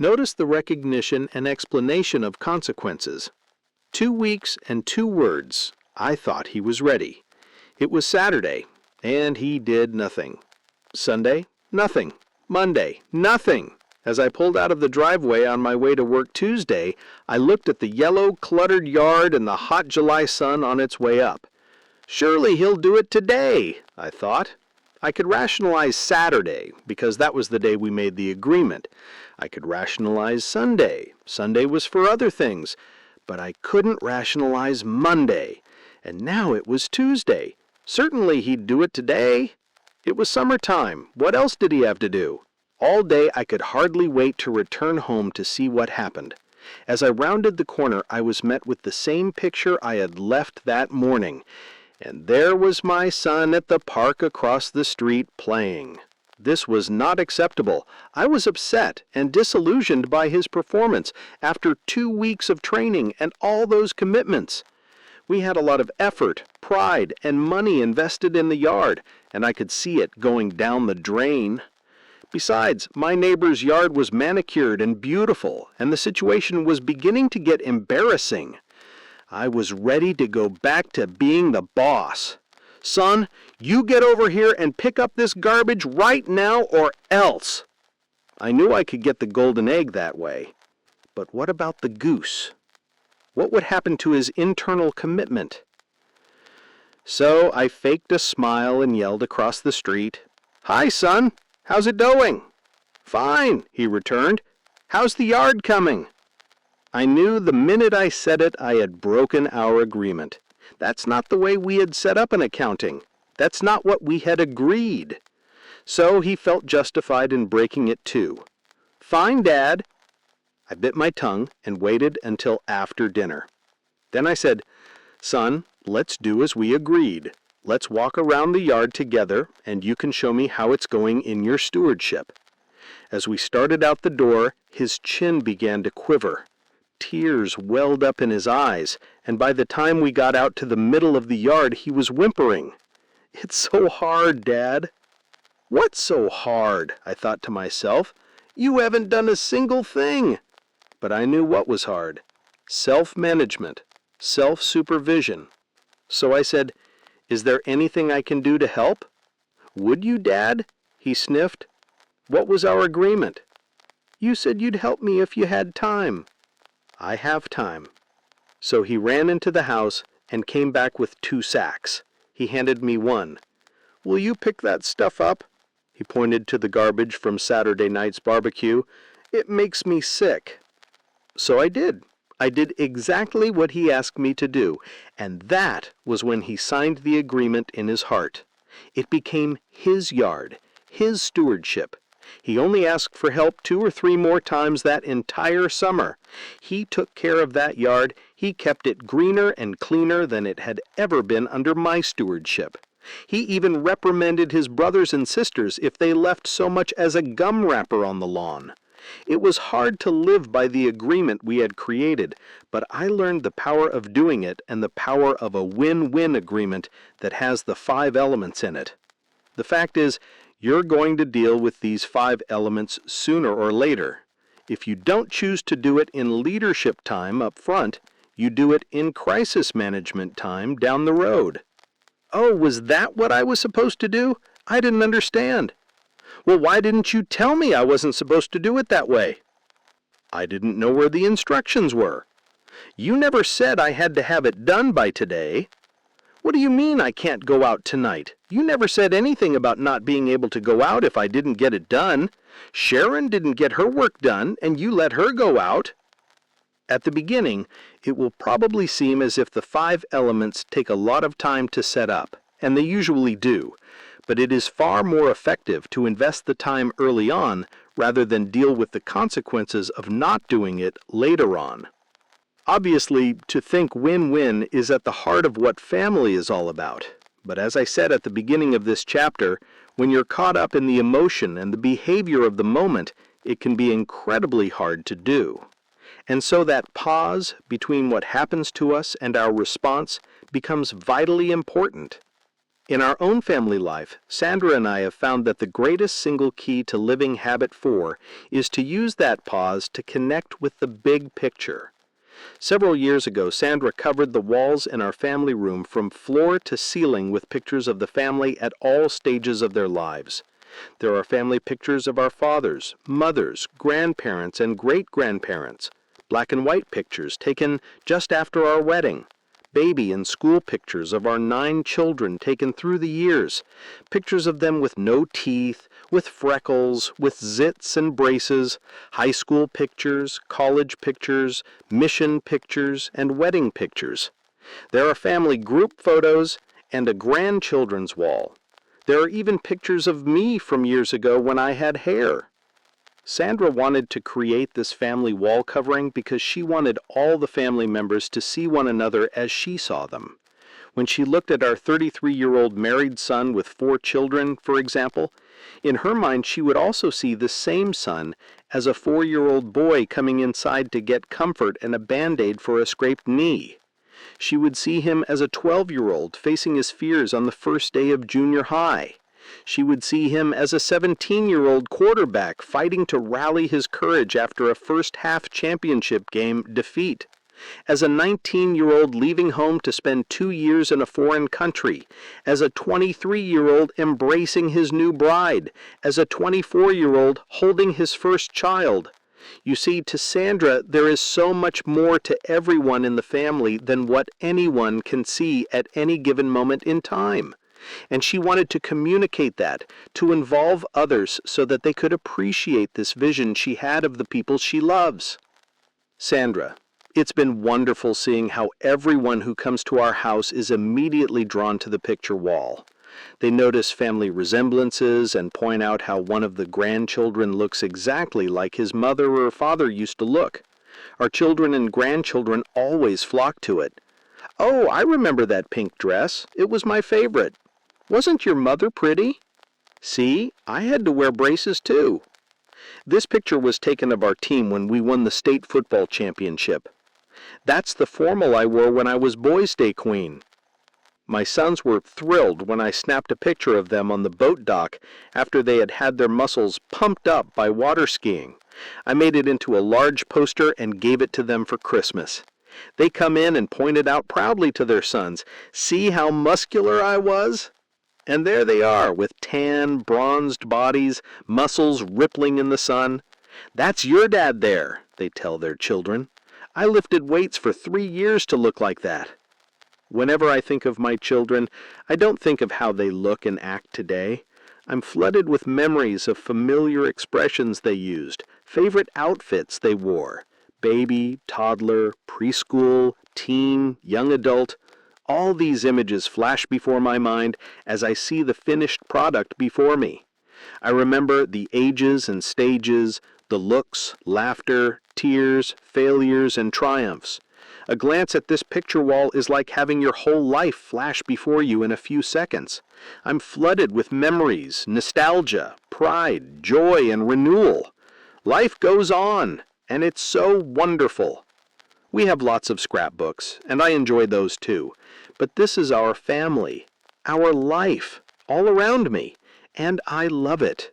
Notice the recognition and explanation of consequences. 2 weeks and 2 words. I thought he was ready. It was Saturday, and he did nothing. Sunday, nothing. Monday, nothing. As I pulled out of the driveway on my way to work Tuesday, I looked at the yellow, cluttered yard and the hot July sun on its way up. Surely he'll do it today, I thought. I could rationalize Saturday, because that was the day we made the agreement. I could rationalize Sunday. Sunday was for other things. But I couldn't rationalize Monday. And now it was Tuesday. Certainly he'd do it today. It was summertime. What else did he have to do? All day I could hardly wait to return home to see what happened. As I rounded the corner, I was met with the same picture I had left that morning. And there was my son at the park across the street playing. This was not acceptable. I was upset and disillusioned by his performance after 2 weeks of training and all those commitments. We had a lot of effort, pride, and money invested in the yard, and I could see it going down the drain. Besides, my neighbor's yard was manicured and beautiful, and the situation was beginning to get embarrassing. I was ready to go back to being the boss. Son, you get over here and pick up this garbage right now or else. I knew I could get the golden egg that way. But what about the goose? What would happen to his internal commitment? So I faked a smile and yelled across the street, "Hi, son. How's it going?" "Fine," he returned. "How's the yard coming?" I knew the minute I said it I had broken our agreement. That's not the way we had set up an accounting. That's not what we had agreed. So he felt justified in breaking it too. "Fine, Dad." I bit my tongue and waited until after dinner. Then I said, "Son, let's do as we agreed. Let's walk around the yard together, and you can show me how it's going in your stewardship." As we started out the door, his chin began to quiver. Tears welled up in his eyes, and by the time we got out to the middle of the yard, he was whimpering. "It's so hard, Dad." "What's so hard?" I thought to myself. "You haven't done a single thing." But I knew what was hard. Self-management, self-supervision. So I said, "Is there anything I can do to help?" "Would you, Dad?" He sniffed. "What was our agreement?" "You said you'd help me if you had time." "I have time." So he ran into the house and came back with 2 sacks. He handed me one. "Will you pick that stuff up?" He pointed to the garbage from Saturday night's barbecue. "It makes me sick." So I did. I did exactly what he asked me to do, and that was when he signed the agreement in his heart. It became his yard, his stewardship. He only asked for help 2 or 3 more times that entire summer. He took care of that yard. He kept it greener and cleaner than it had ever been under my stewardship. He even reprimanded his brothers and sisters if they left so much as a gum wrapper on the lawn. It was hard to live by the agreement we had created, but I learned the power of doing it and the power of a win-win agreement that has the 5 elements in it. The fact is, you're going to deal with these 5 elements sooner or later. If you don't choose to do it in leadership time up front, you do it in crisis management time down the road. "Oh, was that what I was supposed to do? I didn't understand." "Well, why didn't you tell me I wasn't supposed to do it that way?" "I didn't know where the instructions were." "You never said I had to have it done by today." "What do you mean I can't go out tonight? You never said anything about not being able to go out if I didn't get it done. Sharon didn't get her work done, and you let her go out." At the beginning, it will probably seem as if the 5 elements take a lot of time to set up, and they usually do, but it is far more effective to invest the time early on rather than deal with the consequences of not doing it later on. Obviously, to think win-win is at the heart of what family is all about. But as I said at the beginning of this chapter, when you're caught up in the emotion and the behavior of the moment, it can be incredibly hard to do. And so that pause between what happens to us and our response becomes vitally important. In our own family life, Sandra and I have found that the greatest single key to living habit 4 is to use that pause to connect with the big picture. Several years ago, Sandra covered the walls in our family room from floor to ceiling with pictures of the family at all stages of their lives. There are family pictures of our fathers, mothers, grandparents, and great-grandparents, black and white pictures taken just after our wedding, baby and school pictures of our 9 children taken through the years, pictures of them with no teeth, with freckles, with zits and braces, high school pictures, college pictures, mission pictures, and wedding pictures. There are family group photos and a grandchildren's wall. There are even pictures of me from years ago when I had hair. Sandra wanted to create this family wall covering because she wanted all the family members to see one another as she saw them. When she looked at our 33-year-old married son with 4 children, for example, in her mind she would also see the same son as a 4-year-old boy coming inside to get comfort and a Band-Aid for a scraped knee. She would see him as a 12-year-old facing his fears on the first day of junior high. She would see him as a 17-year-old quarterback fighting to rally his courage after a first-half championship game defeat. As a 19-year-old leaving home to spend 2 years in a foreign country. As a 23-year-old embracing his new bride. As a 24-year-old holding his first child. You see, to Sandra, there is so much more to everyone in the family than what anyone can see at any given moment in time. And she wanted to communicate that, to involve others so that they could appreciate this vision she had of the people she loves. Sandra, it's been wonderful seeing how everyone who comes to our house is immediately drawn to the picture wall. They notice family resemblances and point out how one of the grandchildren looks exactly like his mother or father used to look. Our children and grandchildren always flock to it. "Oh, I remember that pink dress. It was my favorite. Wasn't your mother pretty? See, I had to wear braces too." This picture was taken of our team when we won the state football championship. "That's the formal I wore when I was Boys' Day Queen." My sons were thrilled when I snapped a picture of them on the boat dock after they had had their muscles pumped up by water skiing. I made it into a large poster and gave it to them for Christmas. They come in and pointed out proudly to their sons, "See how muscular I was?" And there they are, with tan, bronzed bodies, muscles rippling in the sun. "That's your dad there," they tell their children. "I lifted weights for 3 years to look like that." Whenever I think of my children, I don't think of how they look and act today. I'm flooded with memories of familiar expressions they used, favorite outfits they wore, baby, toddler, preschool, teen, young adult. All these images flash before my mind as I see the finished product before me. I remember the ages and stages, the looks, laughter, tears, failures, and triumphs. A glance at this picture wall is like having your whole life flash before you in a few seconds. I'm flooded with memories, nostalgia, pride, joy, and renewal. Life goes on, and it's so wonderful. We have lots of scrapbooks, and I enjoy those too. But this is our family, our life, all around me, and I love it.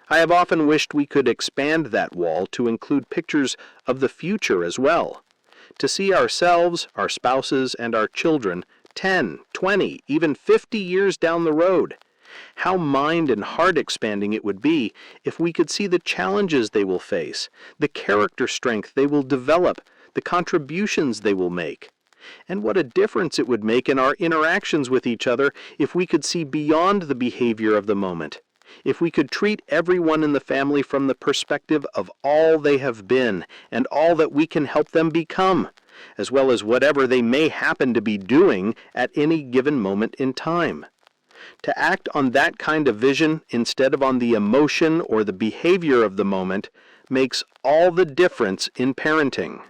I have often wished we could expand that wall to include pictures of the future as well. To see ourselves, our spouses, and our children 10, 20, even 50 years down the road. How mind and heart expanding it would be if we could see the challenges they will face, the character strength they will develop, the contributions they will make. And what a difference it would make in our interactions with each other if we could see beyond the behavior of the moment. If we could treat everyone in the family from the perspective of all they have been and all that we can help them become, as well as whatever they may happen to be doing at any given moment in time. To act on that kind of vision instead of on the emotion or the behavior of the moment makes all the difference in parenting.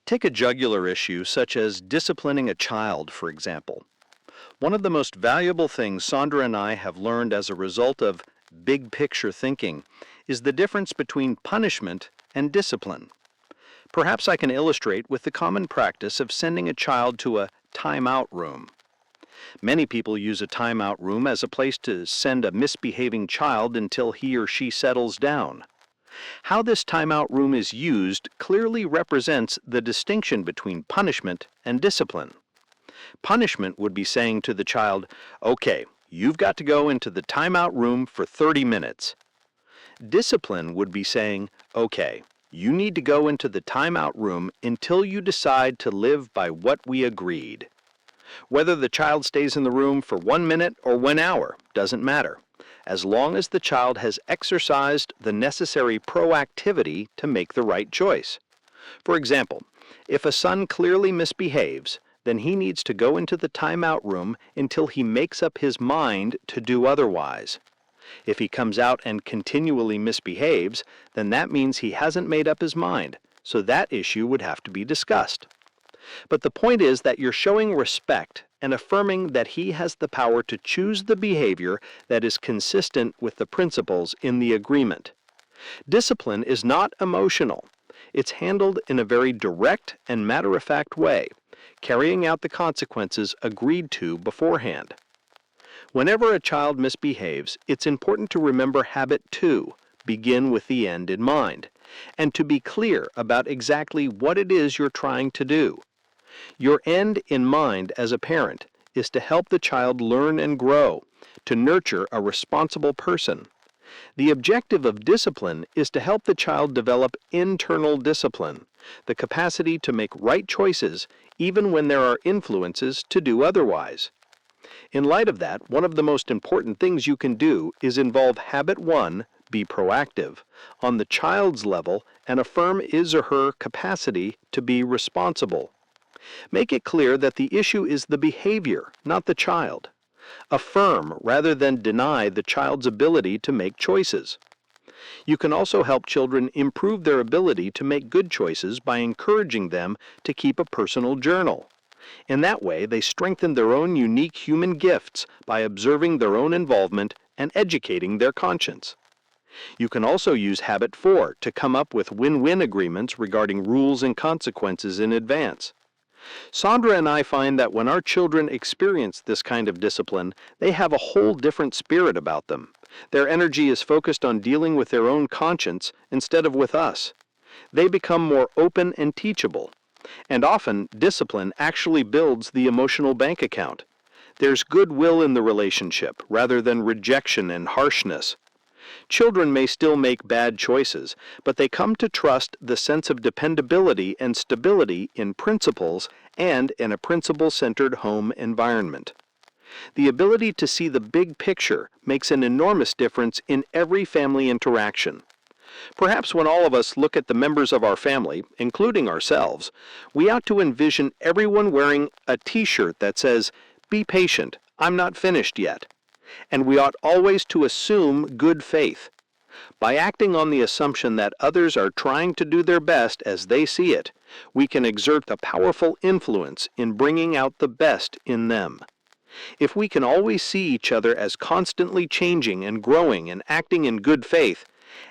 Take a jugular issue such as disciplining a child, for example. One of the most valuable things Sandra and I have learned as a result of big picture thinking is the difference between punishment and discipline. Perhaps I can illustrate with the common practice of sending a child to a timeout room. Many people use a timeout room as a place to send a misbehaving child until he or she settles down. How this timeout room is used clearly represents the distinction between punishment and discipline. Punishment would be saying to the child, "Okay, you've got to go into the timeout room for 30 minutes. Discipline would be saying, "Okay, you need to go into the timeout room until you decide to live by what we agreed." Whether the child stays in the room for 1 minute or 1 hour doesn't matter, as long as the child has exercised the necessary proactivity to make the right choice. For example, if a son clearly misbehaves, then he needs to go into the timeout room until he makes up his mind to do otherwise. If he comes out and continually misbehaves, then that means he hasn't made up his mind, so that issue would have to be discussed. But the point is that you're showing respect and affirming that he has the power to choose the behavior that is consistent with the principles in the agreement. Discipline is not emotional. It's handled in a very direct and matter-of-fact way, carrying out the consequences agreed to beforehand. Whenever a child misbehaves, it's important to remember habit 2, begin with the end in mind, and to be clear about exactly what it is you're trying to do. Your end in mind as a parent is to help the child learn and grow, to nurture a responsible person. The objective of discipline is to help the child develop internal discipline, the capacity to make right choices even when there are influences to do otherwise. In light of that, one of the most important things you can do is involve habit 1, be proactive, on the child's level and affirm his or her capacity to be responsible. Make it clear that the issue is the behavior, not the child. Affirm rather than deny the child's ability to make choices. You can also help children improve their ability to make good choices by encouraging them to keep a personal journal. In that way, they strengthen their own unique human gifts by observing their own involvement and educating their conscience. You can also use habit 4 to come up with win-win agreements regarding rules and consequences in advance. Sandra and I find that when our children experience this kind of discipline, they have a whole different spirit about them. Their energy is focused on dealing with their own conscience instead of with us. They become more open and teachable. And often, discipline actually builds the emotional bank account. There's goodwill in the relationship rather than rejection and harshness. Children may still make bad choices, but they come to trust the sense of dependability and stability in principles and in a principle-centered home environment. The ability to see the big picture makes an enormous difference in every family interaction. Perhaps when all of us look at the members of our family, including ourselves, we ought to envision everyone wearing a t-shirt that says, "Be patient, I'm not finished yet." And we ought always to assume good faith. By acting on the assumption that others are trying to do their best as they see it, we can exert a powerful influence in bringing out the best in them. If we can always see each other as constantly changing and growing and acting in good faith,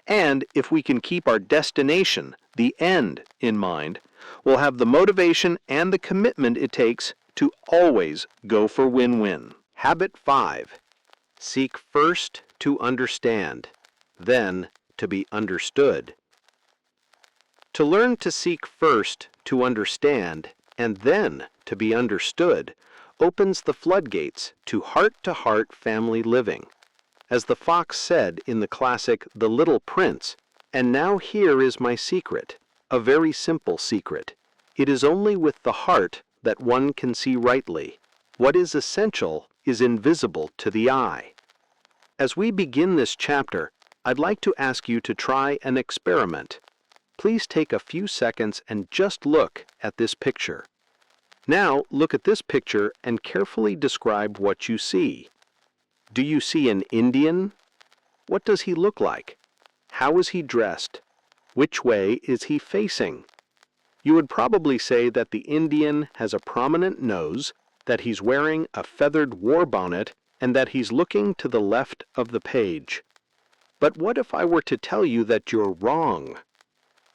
and if we can keep our destination, the end, in mind, we'll have the motivation and the commitment it takes to always go for win-win. Habit 5. Seek first to understand, then to be understood. To learn to seek first to understand, and then to be understood, opens the floodgates to heart-to-heart family living. As the fox said in the classic The Little Prince, "And now here is my secret, a very simple secret. It is only with the heart that one can see rightly. What is essential is invisible to the eye." As we begin this chapter, I'd like to ask you to try an experiment. Please take a few seconds and just look at this picture. Now look at this picture and carefully describe what you see. Do you see an Indian? What does he look like? How is he dressed? Which way is he facing? You would probably say that the Indian has a prominent nose, that he's wearing a feathered war bonnet, and that he's looking to the left of the page. But what if I were to tell you that you're wrong?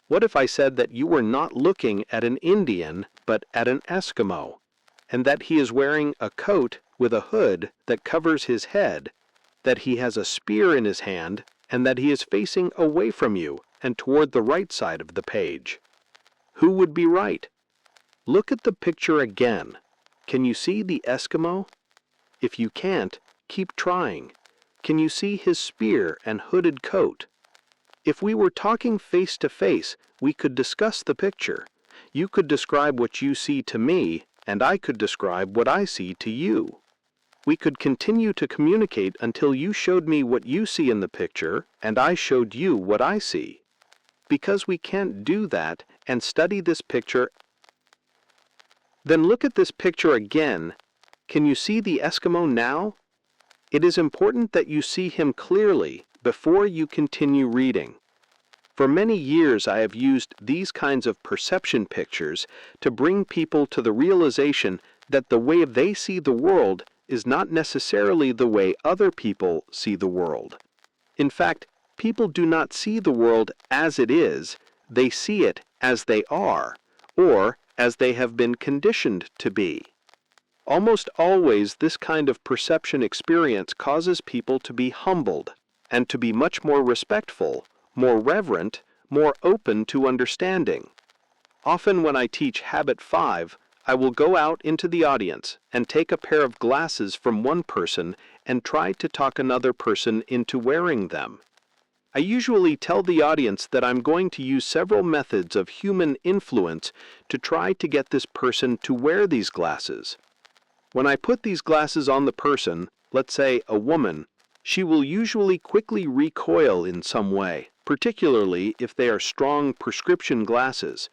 What if I said that you were not looking at an Indian, but at an Eskimo? and that he is wearing a coat with a hood that covers his head, that he has a spear in his hand, and that he is facing away from you and toward the right side of the page. Who would be right? Look at the picture again. Can you see the Eskimo? If you can't, keep trying. Can you see his spear and hooded coat? If we were talking face to face, we could discuss the picture. You could describe what you see to me, and I could describe what I see to you. We could continue to communicate until you showed me what you see in the picture, and I showed you what I see. Because we can't do that and study this picture, then look at this picture again. Can you see the Eskimo now? It is important that you see him clearly before you continue reading. For many years I have used these kinds of perception pictures to bring people to the realization that the way they see the world is not necessarily the way other people see the world. In fact, people do not see the world as it is, they see it as they are, or as they have been conditioned to be. Almost always this kind of perception experience causes people to be humbled, and to be much more respectful, more reverent, more open to understanding. Often when I teach Habit 5, I will go out into the audience and take a pair of glasses from one person and try to talk another person into wearing them. I usually tell the audience that I'm going to use several methods of human influence to try to get this person to wear these glasses. When I put these glasses on the person, let's say a woman, she will usually quickly recoil in some way, particularly if they are strong prescription glasses.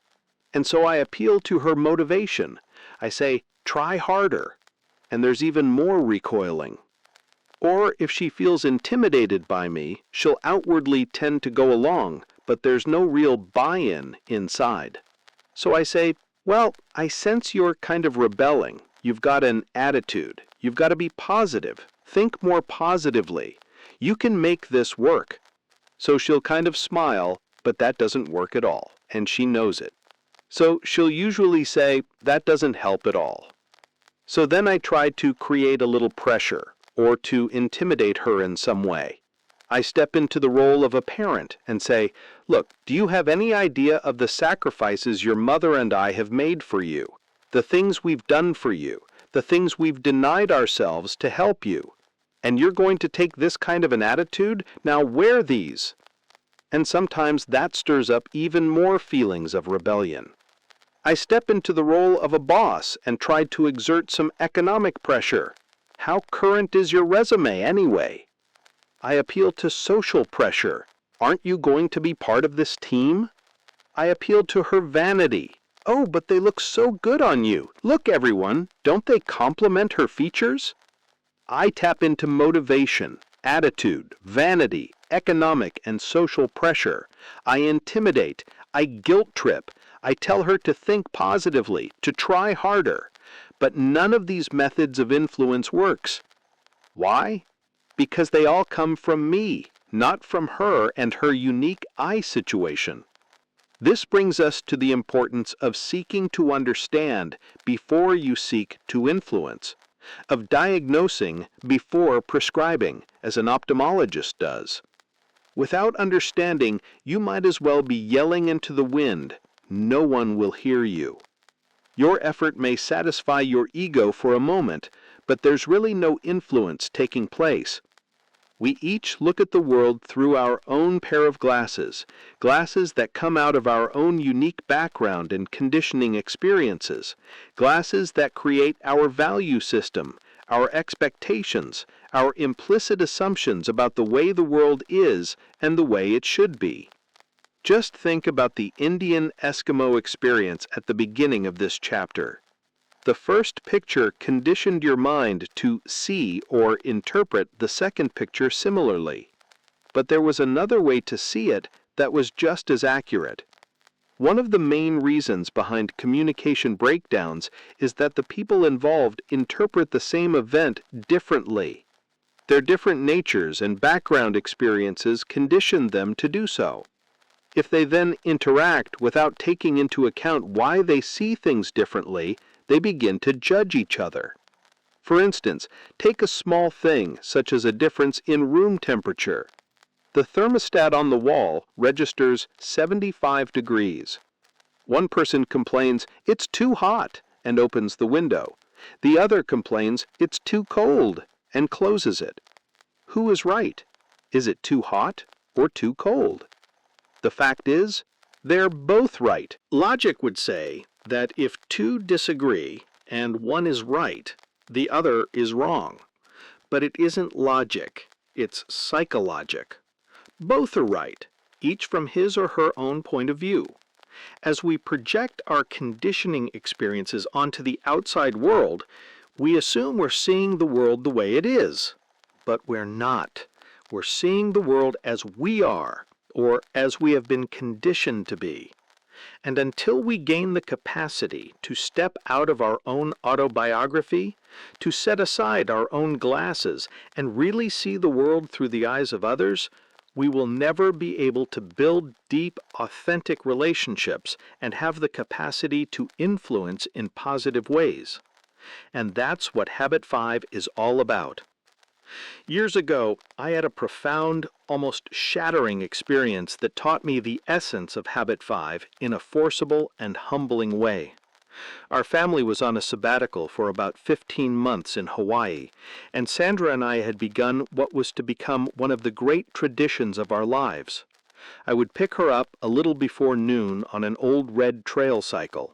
And so I appeal to her motivation. I say, try harder, and there's even more recoiling. Or if she feels intimidated by me, she'll outwardly tend to go along, but there's no real buy-in inside. So I say, well, I sense you're kind of rebelling. You've got an attitude. You've got to be positive. Think more positively. You can make this work. So she'll kind of smile, but that doesn't work at all, and she knows it. So she'll usually say, that doesn't help at all. So then I try to create a little pressure, or to intimidate her in some way. I step into the role of a parent and say, look, do you have any idea of the sacrifices your mother and I have made for you? The things we've done for you, the things we've denied ourselves to help you. And you're going to take this kind of an attitude? Now wear these. And sometimes that stirs up even more feelings of rebellion. I step into the role of a boss and try to exert some economic pressure. How current is your resume anyway? I appeal to social pressure. Aren't you going to be part of this team? I appeal to her vanity. Oh, but they look so good on you. Look, everyone, don't they complement her features? I tap into motivation, attitude, vanity, economic and social pressure. I intimidate. I guilt trip. I tell her to think positively, to try harder. But none of these methods of influence works. Why? Because they all come from me, not from her and her unique I situation. This brings us to the importance of seeking to understand before you seek to influence, of diagnosing before prescribing, as an ophthalmologist does. Without understanding, you might as well be yelling into the wind. No one will hear you. Your effort may satisfy your ego for a moment, but there's really no influence taking place. We each look at the world through our own pair of glasses, glasses that come out of our own unique background and conditioning experiences, glasses that create our value system, our expectations, our implicit assumptions about the way the world is and the way it should be. Just think about the Indian Eskimo experience at the beginning of this chapter. The first picture conditioned your mind to see or interpret the second picture similarly. But there was another way to see it that was just as accurate. One of the main reasons behind communication breakdowns is that the people involved interpret the same event differently. Their different natures and background experiences condition them to do so. If they then interact without taking into account why they see things differently, they begin to judge each other. For instance, take a small thing such as a difference in room temperature. The thermostat on the wall registers 75 degrees. One person complains it's too hot and opens the window. The other complains it's too cold and closes it. Who is right? Is it too hot or too cold? The fact is, they're both right. Logic would say that if two disagree and one is right, the other is wrong. But it isn't logic, it's psychologic. Both are right, each from his or her own point of view. As we project our conditioning experiences onto the outside world, we assume we're seeing the world the way it is. But we're not. We're seeing the world as we are, or as we have been conditioned to be. And until we gain the capacity to step out of our own autobiography, to set aside our own glasses and really see the world through the eyes of others, we will never be able to build deep, authentic relationships and have the capacity to influence in positive ways. And that's what Habit 5 is all about. Years ago, I had a profound, almost shattering experience that taught me the essence of Habit 5 in a forcible and humbling way. Our family was on a sabbatical for about 15 months in Hawaii, and Sandra and I had begun what was to become one of the great traditions of our lives. I would pick her up a little before noon on an old red trail cycle.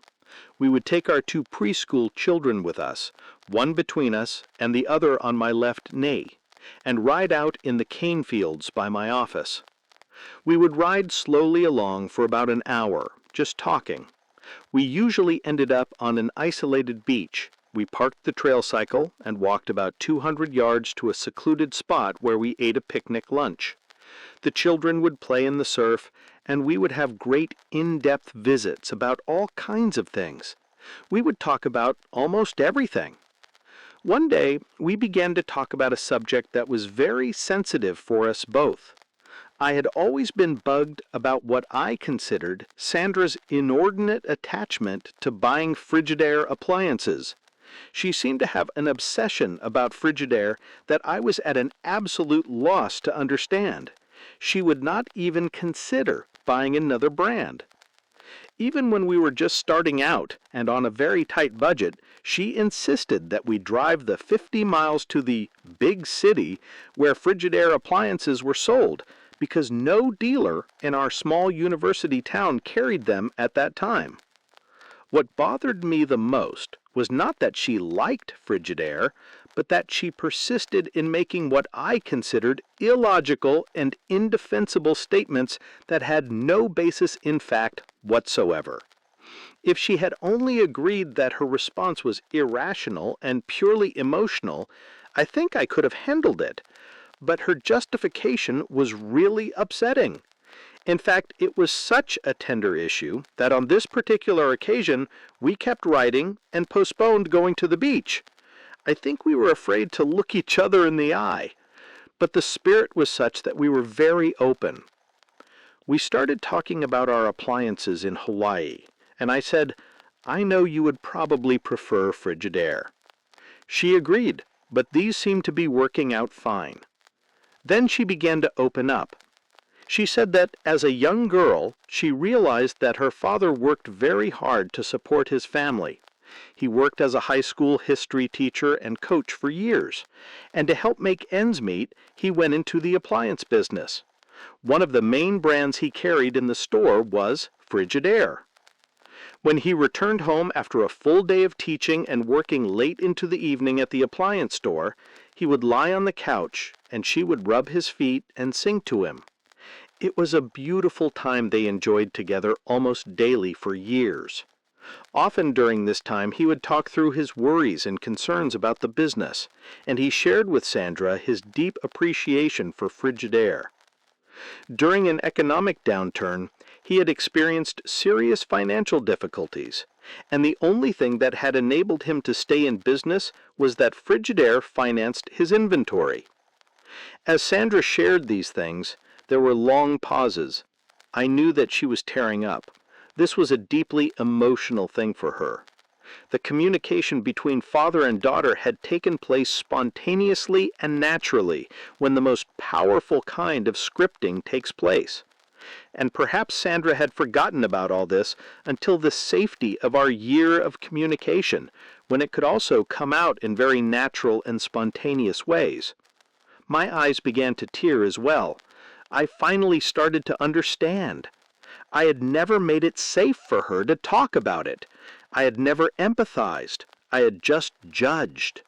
We would take our two preschool children with us, one between us and the other on my left knee, and ride out in the cane fields by my office. We would ride slowly along for about an hour, just talking. We usually ended up on an isolated beach. We parked the trail cycle and walked about 200 yards to a secluded spot where we ate a picnic lunch. The children would play in the surf, and we would have great in-depth visits about all kinds of things. We would talk about almost everything. One day, we began to talk about a subject that was very sensitive for us both. I had always been bugged about what I considered Sandra's inordinate attachment to buying Frigidaire appliances. She seemed to have an obsession about Frigidaire that I was at an absolute loss to understand. She would not even consider buying another brand. Even when we were just starting out and on a very tight budget, she insisted that we drive the 50 miles to the big city where Frigidaire appliances were sold, because no dealer in our small university town carried them at that time. What bothered me the most was not that she liked Frigidaire, but that she persisted in making what I considered illogical and indefensible statements that had no basis in fact whatsoever. If she had only agreed that her response was irrational and purely emotional, I think I could have handled it. But her justification was really upsetting. In fact, it was such a tender issue that on this particular occasion, we kept riding and postponed going to the beach. I think we were afraid to look each other in the eye. But the spirit was such that we were very open. We started talking about our appliances in Hawaii, and I said, "I know you would probably prefer Frigidaire." She agreed, but these seemed to be working out fine. Then she began to open up. She said that as a young girl, she realized that her father worked very hard to support his family. He worked as a high school history teacher and coach for years, and to help make ends meet, he went into the appliance business. One of the main brands he carried in the store was Frigidaire. When he returned home after a full day of teaching and working late into the evening at the appliance store, he would lie on the couch and she would rub his feet and sing to him. It was a beautiful time they enjoyed together almost daily for years. Often during this time he would talk through his worries and concerns about the business, and he shared with Sandra his deep appreciation for Frigidaire. During an economic downturn, he had experienced serious financial difficulties, and the only thing that had enabled him to stay in business was that Frigidaire financed his inventory. As Sandra shared these things, there were long pauses. I knew that she was tearing up. This was a deeply emotional thing for her. The communication between father and daughter had taken place spontaneously and naturally when the most powerful kind of scripting takes place. And perhaps Sandra had forgotten about all this until the safety of our year of communication, when it could also come out in very natural and spontaneous ways. My eyes began to tear as well. I finally started to understand. I had never made it safe for her to talk about it. I had never empathized. I had just judged.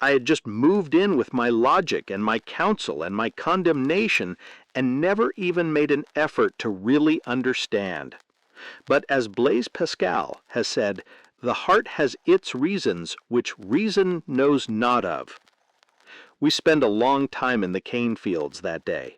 I had just moved in with my logic and my counsel and my condemnation and never even made an effort to really understand. But as Blaise Pascal has said, the heart has its reasons which reason knows not of. We spent a long time in the cane fields that day,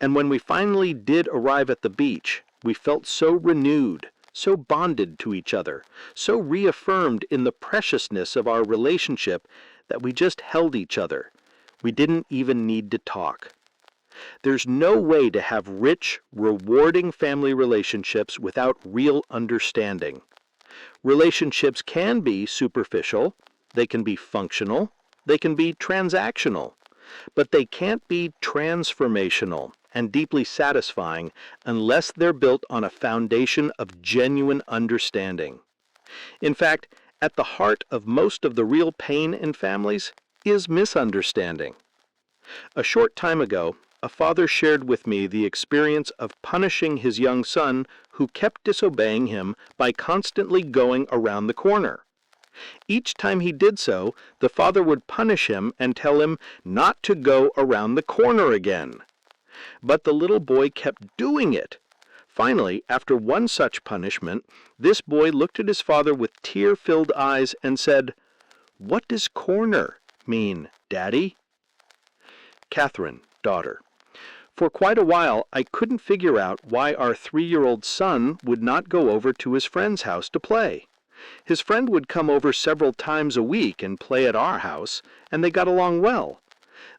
and when we finally did arrive at the beach, we felt so renewed, so bonded to each other, so reaffirmed in the preciousness of our relationship that we just held each other. We didn't even need to talk. There's no way to have rich, rewarding family relationships without real understanding. Relationships can be superficial, they can be functional, they can be transactional, but they can't be transformational and deeply satisfying unless they're built on a foundation of genuine understanding. In fact, at the heart of most of the real pain in families is misunderstanding. A short time ago, a father shared with me the experience of punishing his young son who kept disobeying him by constantly going around the corner. Each time he did so, the father would punish him and tell him not to go around the corner again. But the little boy kept doing it. Finally, after one such punishment, this boy looked at his father with tear-filled eyes and said, "What does corner mean, Daddy?" Catherine, daughter. For quite a while, I couldn't figure out why our 3-year-old son would not go over to his friend's house to play. His friend would come over several times a week and play at our house, and they got along well.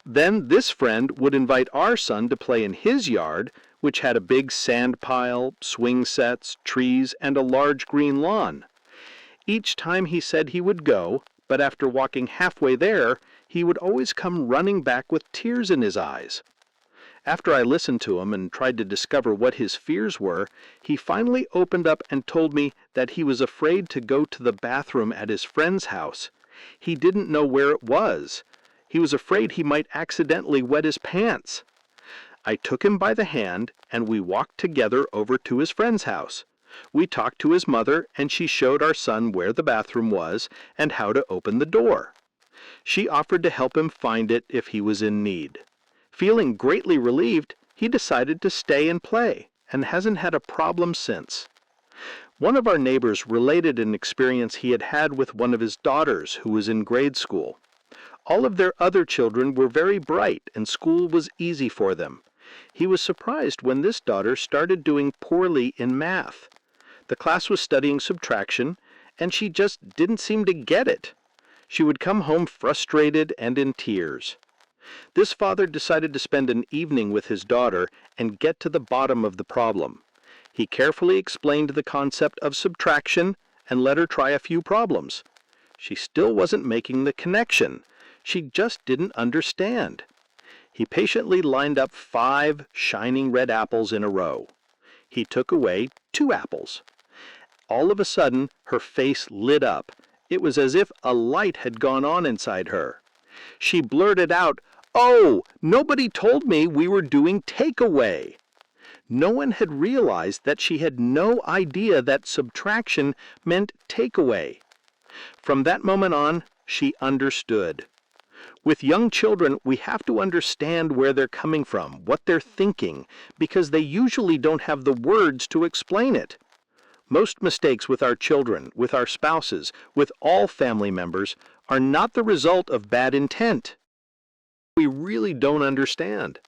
Then this friend would invite our son to play in his yard, which had a big sand pile, swing sets, trees, and a large green lawn. Each time he said he would go, but after walking halfway there, he would always come running back with tears in his eyes. After I listened to him and tried to discover what his fears were, he finally opened up and told me that he was afraid to go to the bathroom at his friend's house. He didn't know where it was. He was afraid he might accidentally wet his pants. I took him by the hand, and we walked together over to his friend's house. We talked to his mother, and she showed our son where the bathroom was and how to open the door. She offered to help him find it if he was in need. Feeling greatly relieved, he decided to stay and play, and hasn't had a problem since. One of our neighbors related an experience he had had with one of his daughters who was in grade school. All of their other children were very bright, and school was easy for them. He was surprised when this daughter started doing poorly in math. The class was studying subtraction, and she just didn't seem to get it. She would come home frustrated and in tears. This father decided to spend an evening with his daughter and get to the bottom of the problem. He carefully explained the concept of subtraction and let her try a few problems. She still wasn't making the connection. She just didn't understand. He patiently lined up 5 shining red apples in a row. He took away 2 apples. All of a sudden, her face lit up. It was as if a light had gone on inside her. She blurted out, "Oh, nobody told me we were doing takeaway." No one had realized that she had no idea that subtraction meant takeaway. From that moment on, she understood. With young children, we have to understand where they're coming from, what they're thinking, because they usually don't have the words to explain it. Most mistakes with our children, with our spouses, with all family members, are not the result of bad intent. We really don't understand.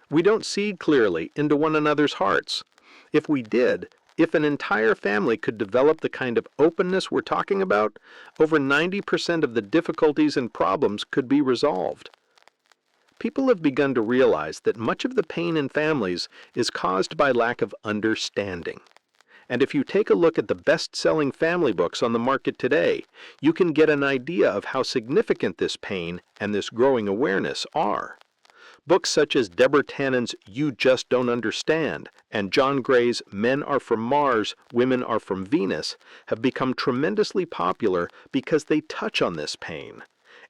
We don't see clearly into one another's hearts. If we did, if an entire family could develop the kind of openness we're talking about, over 90% of the difficulties and problems could be resolved. People have begun to realize that much of the pain in families is caused by lack of understanding. And if you take a look at the best-selling family books on the market today, you can get an idea of how significant this pain and this growing awareness are. Books such as Deborah Tannen's You Just Don't Understand and John Gray's Men Are From Mars, Women Are From Venus have become tremendously popular because they touch on this pain.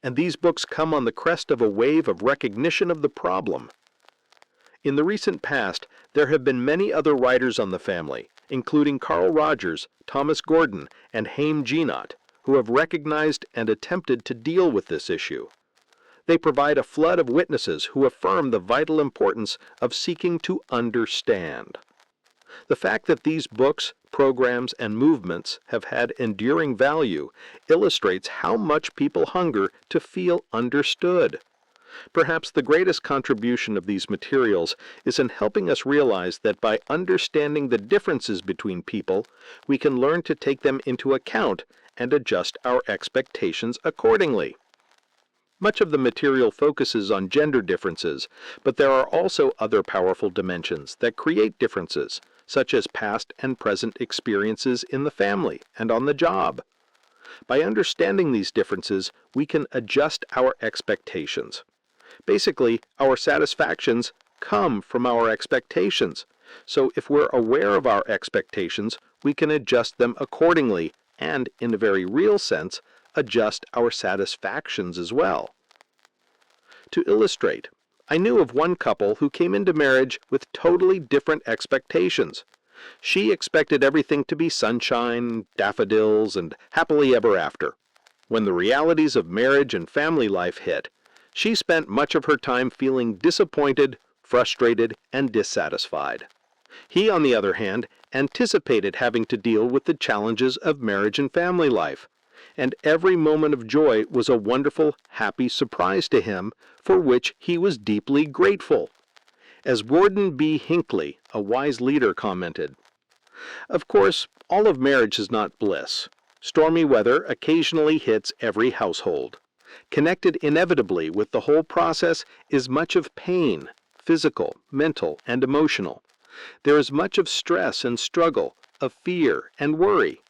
And these books come on the crest of a wave of recognition of the problem. In the recent past, there have been many other writers on the family, including Carl Rogers, Thomas Gordon, and Haim Ginott, who have recognized and attempted to deal with this issue. They provide a flood of witnesses who affirm the vital importance of seeking to understand. The fact that these books, programs, and movements have had enduring value illustrates how much people hunger to feel understood. Perhaps the greatest contribution of these materials is in helping us realize that by understanding the differences between people, we can learn to take them into account and adjust our expectations accordingly. Much of the material focuses on gender differences, but there are also other powerful dimensions that create differences, such as past and present experiences in the family and on the job. By understanding these differences, we can adjust our expectations. Basically, our satisfactions come from our expectations. So if we're aware of our expectations, we can adjust them accordingly and, in a very real sense, adjust our satisfactions as well. To illustrate, I knew of one couple who came into marriage with totally different expectations. She expected everything to be sunshine, daffodils, and happily ever after. When the realities of marriage and family life hit, she spent much of her time feeling disappointed, frustrated, and dissatisfied. He, on the other hand, anticipated having to deal with the challenges of marriage and family life, and every moment of joy was a wonderful, happy surprise to him, for which he was deeply grateful. As Gordon B. Hinckley, a wise leader, commented, "Of course, all of marriage is not bliss. Stormy weather occasionally hits every household. Connected inevitably with the whole process is much of pain, physical, mental, and emotional. There is much of stress and struggle, of fear and worry.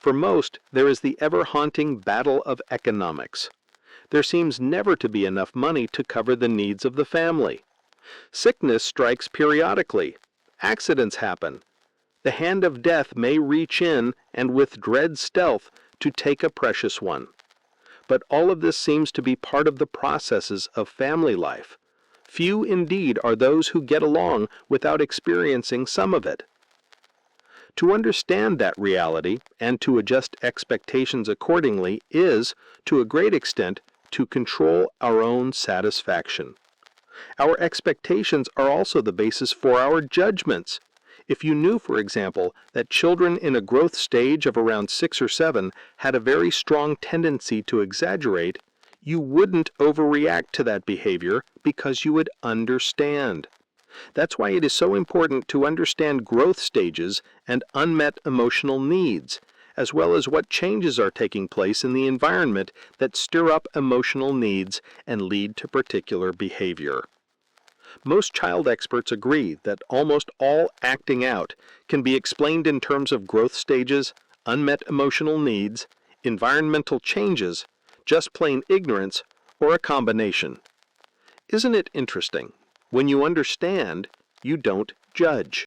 For most, there is the ever-haunting battle of economics. There seems never to be enough money to cover the needs of the family. Sickness strikes periodically. Accidents happen. The hand of death may reach in and with dread stealth to take a precious one. But all of this seems to be part of the processes of family life. Few indeed are those who get along without experiencing some of it." To understand that reality and to adjust expectations accordingly is, to a great extent, to control our own satisfaction. Our expectations are also the basis for our judgments. If you knew, for example, that children in a growth stage of around 6 or 7 had a very strong tendency to exaggerate, you wouldn't overreact to that behavior because you would understand. That's why it is so important to understand growth stages and unmet emotional needs, as well as what changes are taking place in the environment that stir up emotional needs and lead to particular behavior. Most child experts agree that almost all acting out can be explained in terms of growth stages, unmet emotional needs, environmental changes, just plain ignorance, or a combination. Isn't it interesting? When you understand, you don't judge.